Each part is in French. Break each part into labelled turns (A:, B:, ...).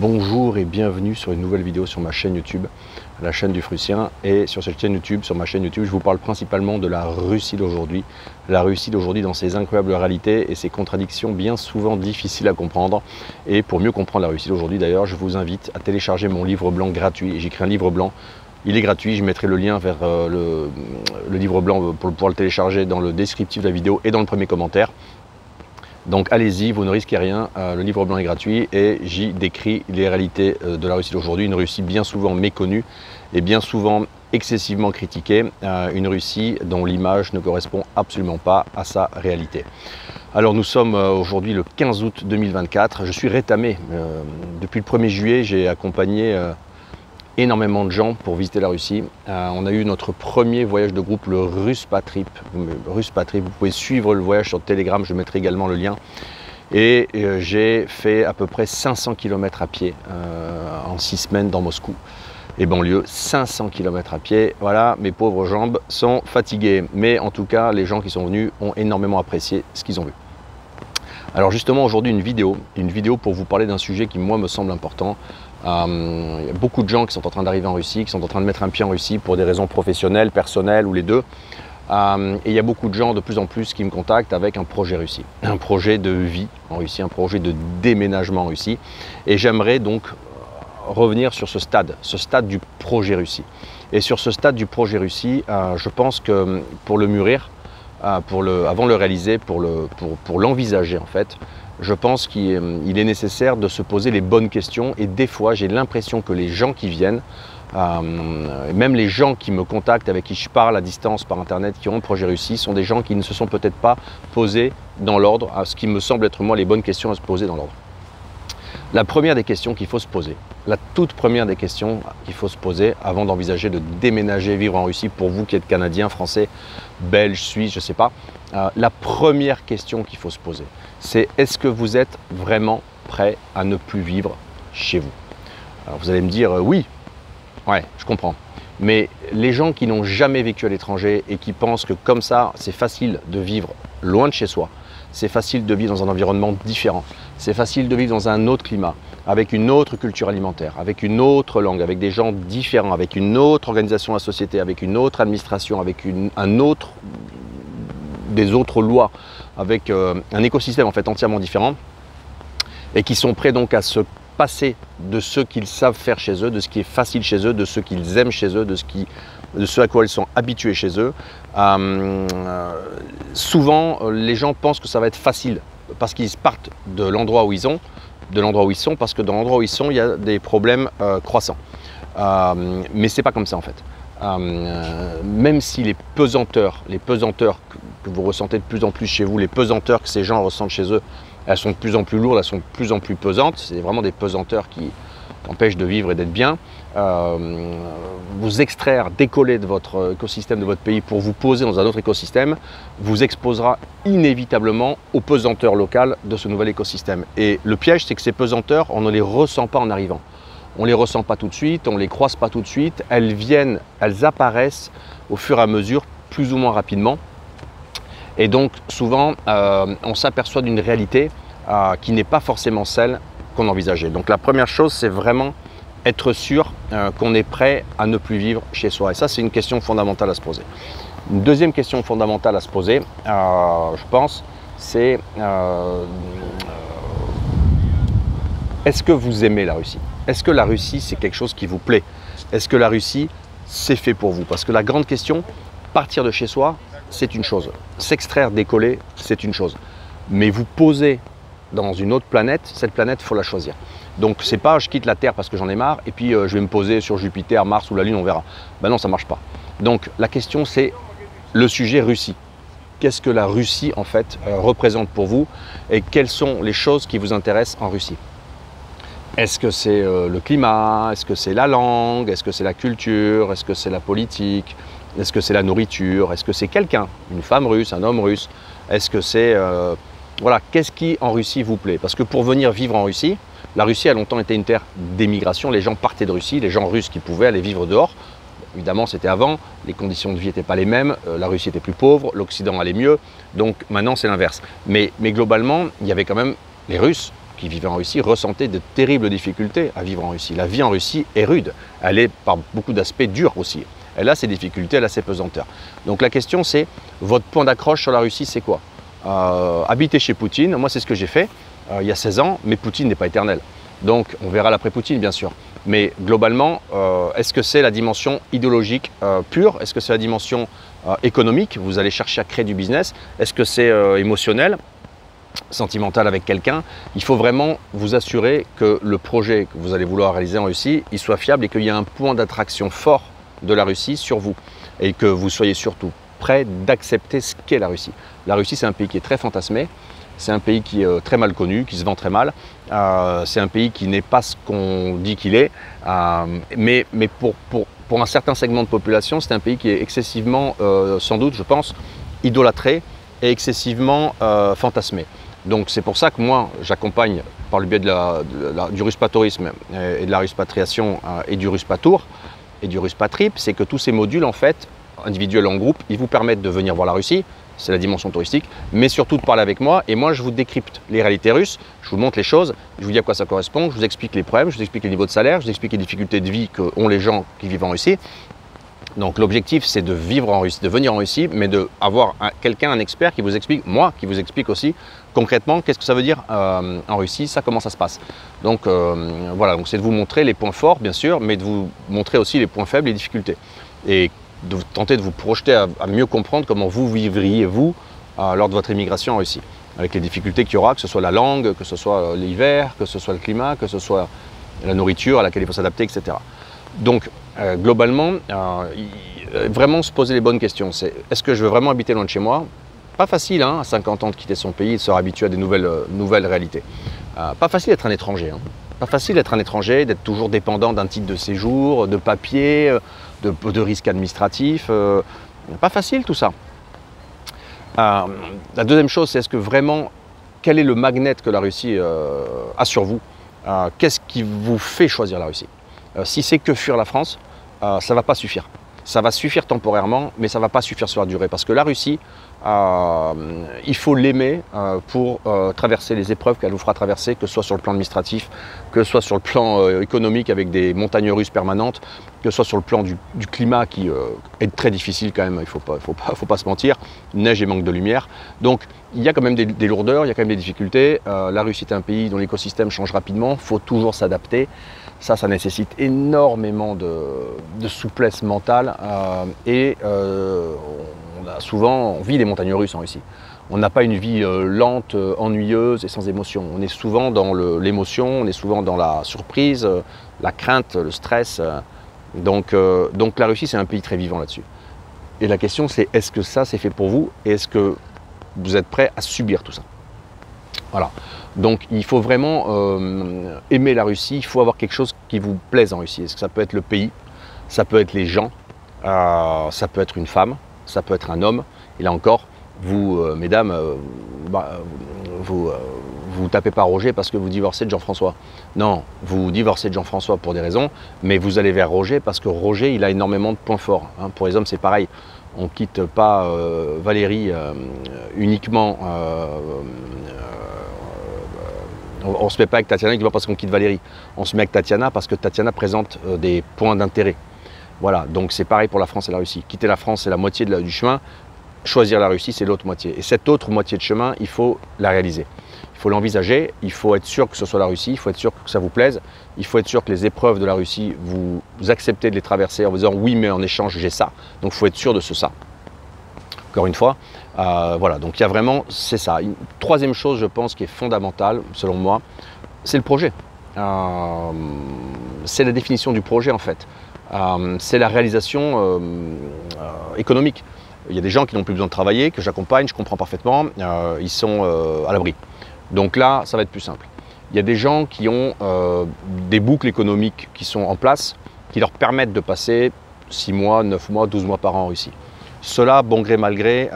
A: Bonjour et bienvenue sur une nouvelle vidéo sur ma chaîne YouTube, la chaîne du Frussien. Et sur cette chaîne YouTube, sur ma chaîne YouTube, je vous parle principalement de la Russie d'aujourd'hui. La Russie d'aujourd'hui dans ses incroyables réalités et ses contradictions bien souvent difficiles à comprendre. Et pour mieux comprendre la Russie d'aujourd'hui d'ailleurs, je vous invite à télécharger mon livre blanc gratuit. J'ai écrit un livre blanc, il est gratuit, je mettrai le lien vers le livre blanc pour pouvoir le télécharger dans le descriptif de la vidéo et dans le premier commentaire. Donc allez-y, vous ne risquez rien, le livre blanc est gratuit et j'y décris les réalités de la Russie d'aujourd'hui, une Russie bien souvent méconnue et bien souvent excessivement critiquée, une Russie dont l'image ne correspond absolument pas à sa réalité. Alors nous sommes aujourd'hui le 15 août 2024, je suis rétamé, depuis le 1er juillet j'ai accompagné énormément de gens pour visiter la Russie. On a eu notre premier voyage de groupe, le Ruspatrip. Vous pouvez suivre le voyage sur Telegram, je mettrai également le lien. Et j'ai fait à peu près 500 km à pied en 6 semaines dans Moscou et banlieue. 500 km à pied, voilà, mes pauvres jambes sont fatiguées. Mais en tout cas, les gens qui sont venus ont énormément apprécié ce qu'ils ont vu. Alors justement, aujourd'hui, une vidéo pour vous parler d'un sujet qui, moi, me semble important. Il y a beaucoup de gens qui sont en train d'arriver en Russie, qui sont en train de mettre un pied en Russie pour des raisons professionnelles, personnelles ou les deux. Et il y a beaucoup de gens de plus en plus qui me contactent avec un projet Russie, un projet de vie en Russie, un projet de déménagement en Russie. Et j'aimerais donc revenir sur ce stade du projet Russie. Et sur ce stade du projet Russie, je pense que pour le mûrir, avant de le réaliser, pour l'envisager en fait, je pense qu'il est nécessaire de se poser les bonnes questions. Et des fois, j'ai l'impression que les gens qui viennent, même les gens qui me contactent, avec qui je parle à distance par internet, qui ont un projet Russie, sont des gens qui ne se sont peut-être pas posés dans l'ordre, à ce qui me semble être moi les bonnes questions à se poser dans l'ordre. La première des questions qu'il faut se poser, la toute première des questions qu'il faut se poser avant d'envisager de déménager, vivre en Russie, pour vous qui êtes Canadien, Français, Belge, Suisse, je ne sais pas, la première question qu'il faut se poser, c'est est-ce que vous êtes vraiment prêt à ne plus vivre chez vous? Alors vous allez me dire oui, ouais, je comprends. Mais les gens qui n'ont jamais vécu à l'étranger et qui pensent que comme ça, c'est facile de vivre loin de chez soi, c'est facile de vivre dans un environnement différent, c'est facile de vivre dans un autre climat, avec une autre culture alimentaire, avec une autre langue, avec des gens différents, avec une autre organisation de la société, avec une autre administration, avec des autres lois, avec un écosystème en fait entièrement différent, et qui sont prêts donc à se passer de ce qu'ils savent faire chez eux, de ce qui est facile chez eux, de ce qu'ils aiment chez eux, de ce à quoi ils sont habitués chez eux. Souvent, les gens pensent que ça va être facile parce qu'ils partent de l'endroit où ils sont, parce que dans l'endroit où ils sont, il y a des problèmes croissants. Mais c'est pas comme ça en fait. Même si les pesanteurs que vous ressentez de plus en plus chez vous, les pesanteurs que ces gens ressentent chez eux, elles sont de plus en plus lourdes, elles sont de plus en plus pesantes. C'est vraiment des pesanteurs qui empêchent de vivre et d'être bien. Vous extraire, décoller de votre écosystème, de votre pays pour vous poser dans un autre écosystème, vous exposera inévitablement aux pesanteurs locales de ce nouvel écosystème. Et le piège, c'est que ces pesanteurs, on ne les ressent pas en arrivant. On ne les ressent pas tout de suite, on ne les croise pas tout de suite. Elles viennent, elles apparaissent au fur et à mesure, plus ou moins rapidement. Et donc souvent, on s'aperçoit d'une réalité qui n'est pas forcément celle qu'on envisageait. Donc la première chose, c'est vraiment être sûr qu'on est prêt à ne plus vivre chez soi. Et ça, c'est une question fondamentale à se poser. Une deuxième question fondamentale à se poser, je pense, c'est est-ce que vous aimez la Russie? Est-ce que la Russie, c'est quelque chose qui vous plaît? Est-ce que la Russie, c'est fait pour vous? Parce que la grande question, partir de chez soi, c'est une chose. S'extraire, décoller, c'est une chose. Mais vous poser dans une autre planète, cette planète, il faut la choisir. Donc c'est pas je quitte la Terre parce que j'en ai marre et puis je vais me poser sur Jupiter, Mars ou la Lune, on verra. Ben non, ça marche pas. Donc la question, c'est le sujet Russie. Qu'est-ce que la Russie en fait représente pour vous et quelles sont les choses qui vous intéressent en Russie? Est-ce que c'est le climat? Est-ce que c'est la langue? Est-ce que c'est la culture? Est-ce que c'est la politique? Est-ce que c'est la nourriture? Est-ce que c'est quelqu'un? Une femme russe, un homme russe? Est-ce que c'est... voilà, qu'est-ce qui en Russie vous plaît? Parce que pour venir vivre en Russie, la Russie a longtemps été une terre d'émigration. Les gens partaient de Russie, les gens russes qui pouvaient aller vivre dehors. Évidemment, c'était avant, les conditions de vie n'étaient pas les mêmes, la Russie était plus pauvre, l'Occident allait mieux. Donc maintenant, c'est l'inverse. Mais globalement, il y avait quand même les Russes qui vivaient en Russie ressentaient de terribles difficultés à vivre en Russie. La vie en Russie est rude, elle est par beaucoup d'aspects dure aussi. Elle a ses difficultés, elle a ses pesanteurs. Donc la question c'est, votre point d'accroche sur la Russie c'est quoi? Habiter chez Poutine, moi c'est ce que j'ai fait il y a 16 ans, mais Poutine n'est pas éternel. Donc on verra l'après-Poutine bien sûr. Mais globalement, est-ce que c'est la dimension idéologique pure? Est-ce que c'est la dimension économique? Vous allez chercher à créer du business. Est-ce que c'est émotionnel, sentimental avec quelqu'un? Il faut vraiment vous assurer que le projet que vous allez vouloir réaliser en Russie, il soit fiable et qu'il y ait un point d'attraction fort de la Russie sur vous. Et que vous soyez surtout prêt d'accepter ce qu'est la Russie. La Russie, c'est un pays qui est très fantasmé. C'est un pays qui est très mal connu, qui se vend très mal. C'est un pays qui n'est pas ce qu'on dit qu'il est. Mais pour un certain segment de population, c'est un pays qui est excessivement, sans doute, je pense, idolâtré et excessivement fantasmé. Donc c'est pour ça que moi, j'accompagne par le biais du ruspatourisme et de la ruspatriation et du ruspatour et du ruspatrip, c'est que tous ces modules, en fait, individuels en groupe, ils vous permettent de venir voir la Russie. C'est la dimension touristique, mais surtout de parler avec moi. Et moi, je vous décrypte les réalités russes, je vous montre les choses, je vous dis à quoi ça correspond, je vous explique les problèmes, je vous explique les niveaux de salaire, je vous explique les difficultés de vie qu'ont les gens qui vivent en Russie. Donc l'objectif, c'est de vivre en Russie, de venir en Russie, mais d'avoir quelqu'un, un expert qui vous explique, moi, qui vous explique aussi concrètement qu'est-ce que ça veut dire en Russie, ça, comment ça se passe. Donc voilà, donc c'est de vous montrer les points forts, bien sûr, mais de vous montrer aussi les points faibles, les difficultés. Et de tenter de vous projeter à mieux comprendre comment vous vivriez, vous, lors de votre immigration en Russie. Avec les difficultés qu'il y aura, que ce soit la langue, que ce soit l'hiver, que ce soit le climat, que ce soit la nourriture à laquelle il faut s'adapter, etc. Donc, globalement, vraiment se poser les bonnes questions. C'est, est-ce que je veux vraiment habiter loin de chez moi? Pas facile, hein, à 50 ans de quitter son pays, de se réhabituer à des nouvelles réalités. Pas facile d'être un étranger. Hein. Pas facile d'être un étranger, d'être toujours dépendant d'un titre de séjour, de papier, de risques administratifs. Pas facile tout ça. La deuxième chose, c'est est-ce que vraiment, quel est le magnet que la Russie a sur vous? Qu'est-ce qui vous fait choisir la Russie? Si c'est que fuir la France, ça ne va pas suffire. Ça va suffire temporairement, mais ça ne va pas suffire sur la durée. Parce que la Russie, il faut l'aimer pour traverser les épreuves qu'elle vous fera traverser, que ce soit sur le plan administratif, que ce soit sur le plan économique avec des montagnes russes permanentes, que ce soit sur le plan du climat qui est très difficile quand même, il ne faut pas se mentir, neige et manque de lumière. Donc il y a quand même des lourdeurs, il y a quand même des difficultés. La Russie est un pays dont l'écosystème change rapidement, il faut toujours s'adapter. Ça nécessite énormément de souplesse mentale on vit les montagnes russes en Russie. On n'a pas une vie lente, ennuyeuse et sans émotion. On est souvent dans l'émotion, on est souvent dans la surprise, la crainte, le stress. Donc la Russie, c'est un pays très vivant là-dessus. Et la question, c'est est-ce que ça, c'est fait pour vous? Et est-ce que vous êtes prêt à subir tout ça? Voilà. Donc il faut vraiment aimer la Russie, il faut avoir quelque chose qui vous plaise en Russie. Est-ce que ça peut être le pays, ça peut être les gens, ça peut être une femme, ça peut être un homme. Et là encore, vous, mesdames, vous tapez pas Roger parce que vous divorcez de Jean-François. Non, vous divorcez de Jean-François pour des raisons, mais vous allez vers Roger parce que Roger, il a énormément de points forts. Hein. Pour les hommes, c'est pareil. On ne quitte pas Valérie uniquement... on ne se met pas avec Tatiana uniquement parce qu'on quitte Valérie. On se met avec Tatiana parce que Tatiana présente des points d'intérêt. Voilà, donc c'est pareil pour la France et la Russie. Quitter la France, c'est la moitié du chemin. Choisir la Russie, c'est l'autre moitié. Et cette autre moitié de chemin, il faut la réaliser. Il faut l'envisager, il faut être sûr que ce soit la Russie, il faut être sûr que ça vous plaise, il faut être sûr que les épreuves de la Russie, vous acceptez de les traverser en vous disant oui, mais en échange, j'ai ça. Donc il faut être sûr de ça. Encore une fois, voilà, donc il y a vraiment, c'est ça. Une troisième chose, je pense, qui est fondamentale, selon moi, c'est le projet. C'est la définition du projet, en fait. C'est la réalisation économique. Il y a des gens qui n'ont plus besoin de travailler, que j'accompagne, je comprends parfaitement, ils sont à l'abri. Donc là, ça va être plus simple. Il y a des gens qui ont des boucles économiques qui sont en place, qui leur permettent de passer 6 mois, 9 mois, 12 mois par an en Russie. Cela, bon gré mal gré,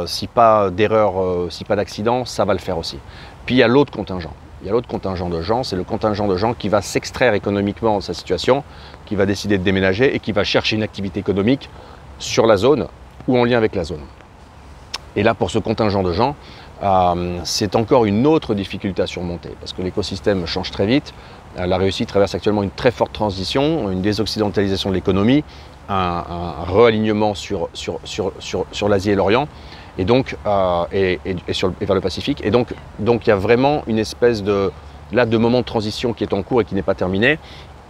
A: si pas d'erreur, si pas d'accident, ça va le faire aussi. Puis il y a l'autre contingent. Il y a l'autre contingent de gens, c'est le contingent de gens qui va s'extraire économiquement de sa situation, qui va décider de déménager et qui va chercher une activité économique sur la zone ou en lien avec la zone. Et là, pour ce contingent de gens, c'est encore une autre difficulté à surmonter parce que l'écosystème change très vite. La Russie traverse actuellement une très forte transition, une désoccidentalisation de l'économie, un réalignement sur l'Asie et l'Orient et donc et vers le Pacifique. Et donc il y a vraiment une espèce de moment de transition qui est en cours et qui n'est pas terminé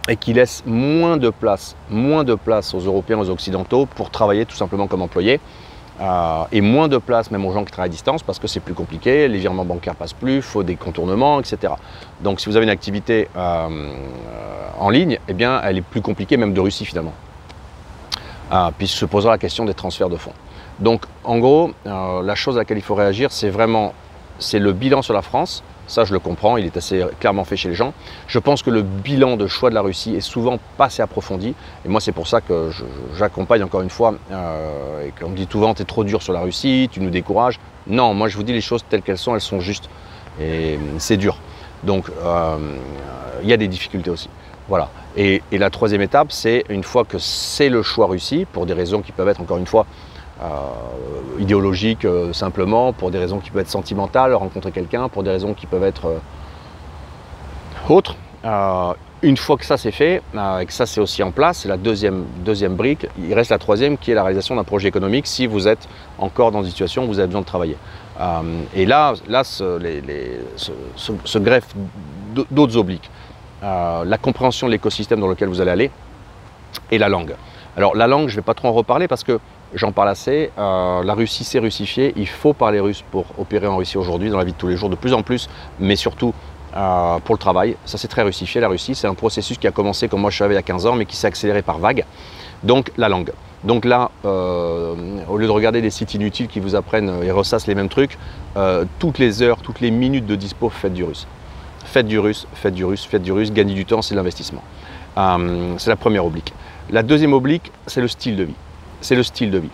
A: et qui laisse moins de place aux Européens, aux Occidentaux pour travailler tout simplement comme employés. Et moins de place même aux gens qui travaillent à distance parce que c'est plus compliqué, les virements bancaires passent plus, il faut des contournements, etc. Donc si vous avez une activité en ligne, eh bien elle est plus compliquée même de Russie finalement, puisque se posera la question des transferts de fonds. Donc en gros, la chose à laquelle il faut réagir, c'est le bilan sur la France. Ça, je le comprends, il est assez clairement fait chez les gens. Je pense que le bilan de choix de la Russie est souvent pas assez approfondi. Et moi, c'est pour ça que j'accompagne encore une fois. Et qu'on me dit souvent, tu es trop dur sur la Russie, tu nous décourages. Non, moi, je vous dis les choses telles qu'elles sont justes. Et c'est dur. Donc, il y a des difficultés aussi. Voilà. Et la troisième étape, c'est une fois que c'est le choix Russie, pour des raisons qui peuvent être, encore une fois, idéologiques simplement, pour des raisons qui peuvent être sentimentales, rencontrer quelqu'un, pour des raisons qui peuvent être autres. Une fois que ça c'est fait, et que ça c'est aussi en place, c'est la deuxième brique, il reste la troisième qui est la réalisation d'un projet économique si vous êtes encore dans une situation où vous avez besoin de travailler. Et là se greffent d'autres obliques. La compréhension de l'écosystème dans lequel vous allez aller et la langue. Alors la langue, je ne vais pas trop en reparler parce que j'en parle assez. La Russie s'est russifiée. Il faut parler russe pour opérer en Russie aujourd'hui, dans la vie de tous les jours, de plus en plus, mais surtout pour le travail. Ça, c'est très russifié, la Russie. C'est un processus qui a commencé, comme moi je savais, il y a 15 ans, mais qui s'est accéléré par vagues. Donc, la langue. Donc là, au lieu de regarder des sites inutiles qui vous apprennent et ressassent les mêmes trucs, toutes les heures, toutes les minutes de dispo, faites du russe. Faites du russe, faites du russe, faites du russe. Gagner du temps, c'est l'investissement. C'est la première oblique. La deuxième oblique, c'est le style de vie. C'est le style de vie.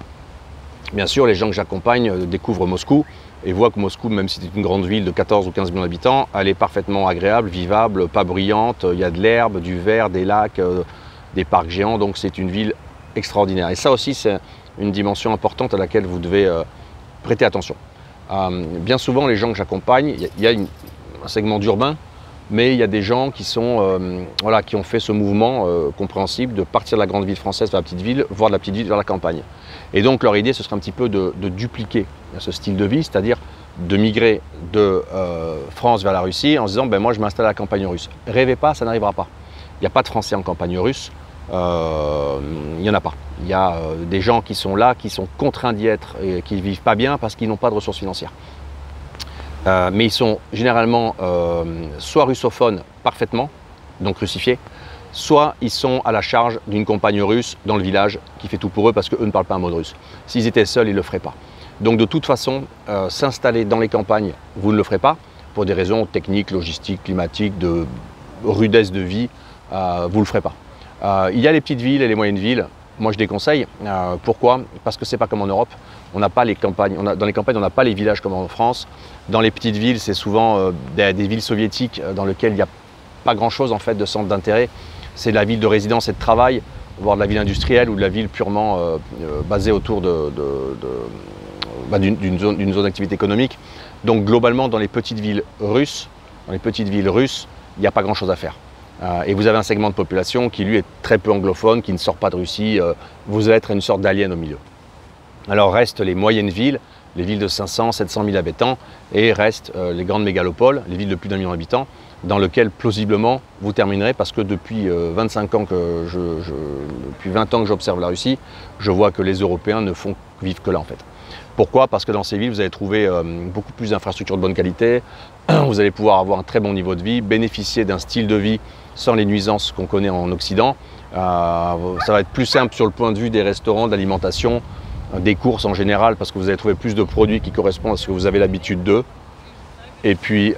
A: Bien sûr, les gens que j'accompagne découvrent Moscou et voient que Moscou, même si c'est une grande ville de 14 ou 15 millions d'habitants, elle est parfaitement agréable, vivable, pas bruyante, il y a de l'herbe, du vert, des lacs, des parcs géants, donc c'est une ville extraordinaire. Et ça aussi, c'est une dimension importante à laquelle vous devez prêter attention. Bien souvent, les gens que j'accompagne, il y a un segment d'urbain, mais il y a des gens qui sont, voilà, qui ont fait ce mouvement compréhensible de partir de la grande ville française vers la petite ville, voire de la petite ville vers la campagne. Et donc leur idée, ce serait un petit peu de dupliquer ce style de vie, c'est-à-dire de migrer de France vers la Russie en se disant, ben moi je m'installe à la campagne russe. Rêvez pas, ça n'arrivera pas. Il n'y a pas de Français en campagne russe, il n'y en a pas. Il y a des gens qui sont là, qui sont contraints d'y être et qui ne vivent pas bien parce qu'ils n'ont pas de ressources financières. Mais ils sont généralement soit russophones parfaitement, donc russifiés, soit ils sont à la charge d'une compagne russe dans le village qui fait tout pour eux parce qu'eux ne parlent pas un mot de russe. S'ils étaient seuls, ils ne le feraient pas. Donc de toute façon, s'installer dans les campagnes, vous ne le ferez pas pour des raisons techniques, logistiques, climatiques, de rudesse de vie, vous ne le ferez pas. Il y a les petites villes et les moyennes villes. Moi, je déconseille. Pourquoi? Parce que c'est pas comme en Europe. On n'a pas les campagnes. Dans les campagnes, on n'a pas les villages comme en France. Dans les petites villes, c'est souvent des villes soviétiques dans lesquelles il n'y a pas grand-chose en fait de centre d'intérêt. C'est la ville de résidence et de travail, voire de la ville industrielle ou de la ville purement basée autour d'une zone d'activité économique. Donc globalement, dans les petites villes russes, il n'y a pas grand-chose à faire. Et vous avez un segment de population qui lui est très peu anglophone, qui ne sort pas de Russie, vous allez être une sorte d'alien au milieu. Alors restent les moyennes villes, les villes de 500, 700 000 habitants, et restent les grandes mégalopoles, les villes de plus d'1 million d'habitants, dans lesquelles plausiblement vous terminerez, parce que depuis 25 ans depuis 20 ans que j'observe la Russie, je vois que les Européens ne font vivre que là en fait. Pourquoi? Parce que dans ces villes, vous allez trouver beaucoup plus d'infrastructures de bonne qualité, vous allez pouvoir avoir un très bon niveau de vie, bénéficier d'un style de vie sans les nuisances qu'on connaît en Occident. Ça va être plus simple sur le point de vue des restaurants, d'alimentation, des courses en général, parce que vous allez trouver plus de produits qui correspondent à ce que vous avez l'habitude d'eux. Et puis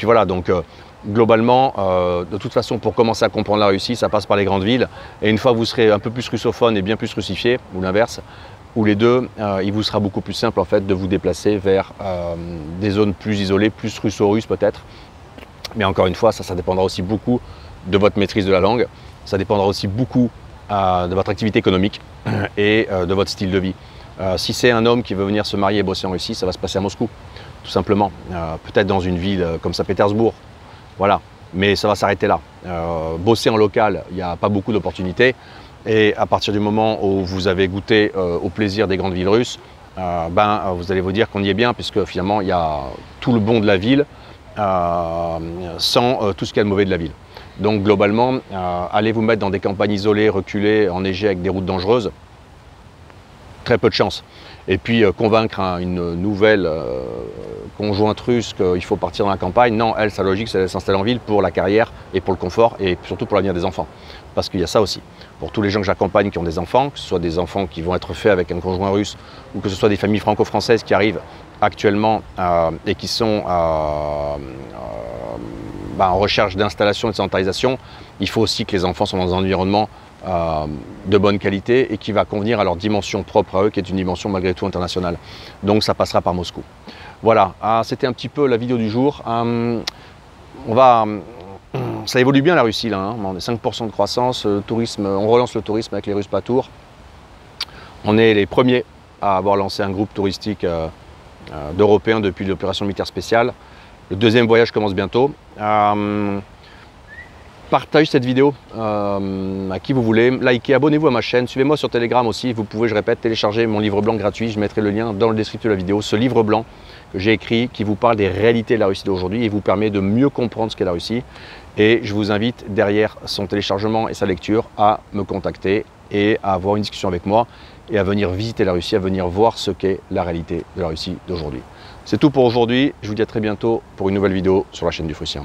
A: voilà, donc globalement, de toute façon, pour commencer à comprendre la Russie, ça passe par les grandes villes. Et une fois que vous serez un peu plus russophone et bien plus russifié, ou l'inverse, ou les deux, il vous sera beaucoup plus simple en fait de vous déplacer vers des zones plus isolées, plus russo-russes peut-être. Mais encore une fois, ça dépendra aussi beaucoup de votre maîtrise de la langue. Ça dépendra aussi beaucoup de votre activité économique et de votre style de vie. Si c'est un homme qui veut venir se marier et bosser en Russie, ça va se passer à Moscou. tout simplement. Peut-être dans une ville comme Saint-Pétersbourg, voilà, mais ça va s'arrêter là. Bosser en local, il n'y a pas beaucoup d'opportunités, et à partir du moment où vous avez goûté au plaisir des grandes villes russes, vous allez vous dire qu'on y est bien, puisque finalement il y a tout le bon de la ville sans tout ce qu'il y a de mauvais de la ville. Donc globalement, allez vous mettre dans des campagnes isolées, reculées, enneigées avec des routes dangereuses, très peu de chance. Et puis convaincre une nouvelle conjointe russe qu'il faut partir dans la campagne, non, elle, sa logique, c'est de s'installer en ville pour la carrière et pour le confort et surtout pour l'avenir des enfants. Parce qu'il y a ça aussi. Pour tous les gens que j'accompagne qui ont des enfants, que ce soit des enfants qui vont être faits avec un conjoint russe ou que ce soit des familles franco-françaises qui arrivent actuellement et qui sont en recherche d'installation et de sédentarisation, il faut aussi que les enfants soient dans un environnement de bonne qualité et qui va convenir à leur dimension propre à eux, qui est une dimension malgré tout internationale. Donc ça passera par Moscou. Voilà, c'était un petit peu la vidéo du jour. Ça évolue bien la Russie là, hein. On est 5% de croissance, tourisme, on relance le tourisme avec les Russes Patour. On est les premiers à avoir lancé un groupe touristique d'Européens depuis l'opération militaire spéciale. Le deuxième voyage commence bientôt. Partagez cette vidéo à qui vous voulez, likez, abonnez-vous à ma chaîne, suivez-moi sur Telegram aussi. Vous pouvez, je répète, télécharger mon livre blanc gratuit. Je mettrai le lien dans le descriptif de la vidéo. Ce livre blanc que j'ai écrit qui vous parle des réalités de la Russie d'aujourd'hui et vous permet de mieux comprendre ce qu'est la Russie. Et je vous invite derrière son téléchargement et sa lecture à me contacter et à avoir une discussion avec moi et à venir visiter la Russie, à venir voir ce qu'est la réalité de la Russie d'aujourd'hui. C'est tout pour aujourd'hui. Je vous dis à très bientôt pour une nouvelle vidéo sur la chaîne du Prussien.